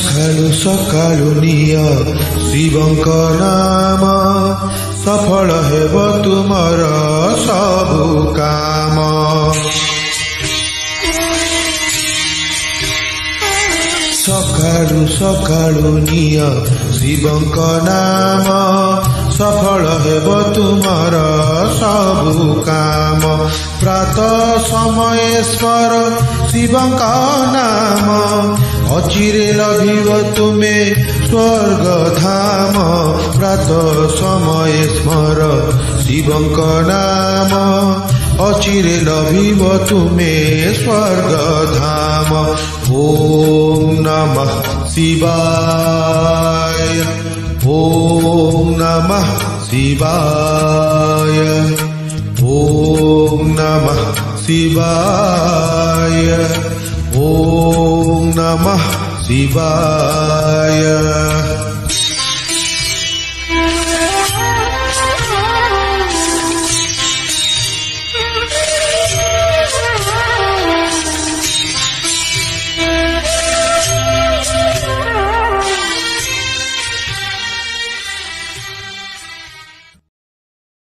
सकाळु सकाळु निय शिवंक नाम सफल हेब तुमर सबु काम। सकाळु सकाळु निय शिवंक नाम सफल हेब तुमर सबु काम। प्रातः समय स्मर शिवंक नाम अचिरे लभिब तुमे स्वर्ग धाम। प्रातः समय स्मर शिवंक नाम अचिरे लभिब तुमे स्वर्ग धाम। ओम नमः शिवाय, ओम नमः शिवाय, ओम नमः शिवाय, ओम नमः शिवाय।